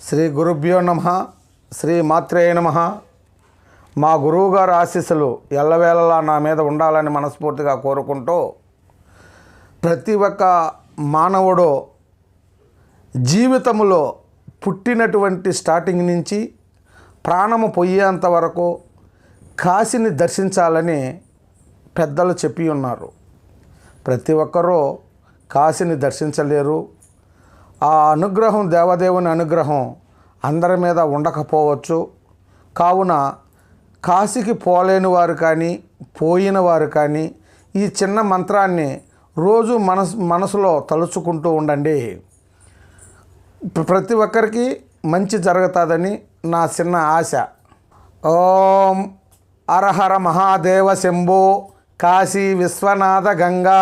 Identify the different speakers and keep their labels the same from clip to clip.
Speaker 1: శ్రీ గురుభ్యో నమః. శ్రీ మాత్రే నమః. మా గురువుగారు ఆశీస్సులు ఎల్లవేళలా నా మీద ఉండాలని మనస్ఫూర్తిగా కోరుకుంటూ, ప్రతి ఒక్క మానవుడు జీవితంలో పుట్టినటువంటి స్టార్టింగ్ నుంచి ప్రాణము పోయేంత వరకు కాశీని దర్శించాలని పెద్దలు చెప్పి ఉన్నారు. ప్రతి ఒక్కరూ కాశీని దర్శించలేరు. ఆ అనుగ్రహం, దేవదేవుని అనుగ్రహం అందరి మీద ఉండకపోవచ్చు. కావున కాశీకి పోలేని వారు కానీ, పోయిన వారు కానీ ఈ చిన్న మంత్రాన్ని రోజు మనసులో తలుచుకుంటూ ఉండండి. ప్రతి ఒక్కరికి మంచి జరుగుతుందని నా చిన్న ఆశ. ఓం హరహర మహాదేవ శంభో కాశీ విశ్వనాథ గంగా.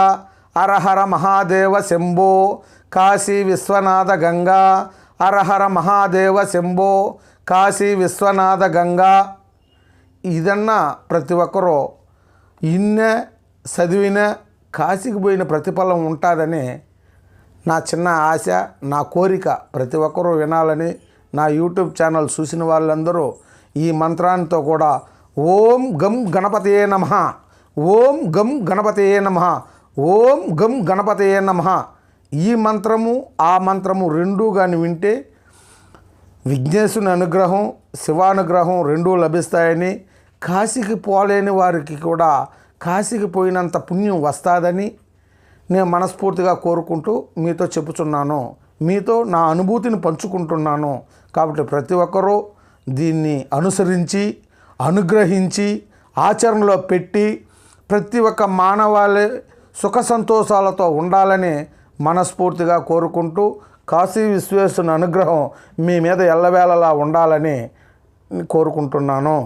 Speaker 1: హరహర మహాదేవ శంభో కాశీ విశ్వనాథ గంగా. హరహర మహాదేవ శంభో కాశీ విశ్వనాథ గంగా. ఇదన్నా ప్రతి ఒక్కరూ ఇన్నే చదివిన కాశీకి పోయిన ప్రతిఫలం ఉంటుందని నా చిన్న ఆశ, నా కోరిక. ప్రతి ఒక్కరూ వినాలని నా యూట్యూబ్ ఛానల్ చూసిన వాళ్ళందరూ ఈ మంత్రాంతో కూడా ఓం గం గణపతయే నమః, ఓం గం గణపతయే నమః, ఓం గం గణపతయే నమః, ఈ మంత్రము ఆ మంత్రము రెండూ కానీ వింటే విఘ్నేశుని అనుగ్రహం, శివానుగ్రహం రెండూ లభిస్తాయని, కాశీకి పోలేని వారికి కూడా కాశీకి పోయినంత పుణ్యం వస్తుందని నేను మనస్ఫూర్తిగా కోరుకుంటూ మీతో చెప్పుచున్నాను. మీతో నా అనుభూతిని పంచుకుంటున్నాను. కాబట్టి ప్రతి ఒక్కరూ దీన్ని అనుసరించి, అనుగ్రహించి, ఆచరణలో పెట్టి ప్రతి ఒక్క మానవాళి సుఖ సంతోషాలతో ఉండాలని మనస్ఫూర్తిగా కోరుకుంటూ, కాశీ విశ్వేశ్వరుని అనుగ్రహం మీ మీద ఎల్లవేళలా ఉండాలని కోరుకుంటున్నాను.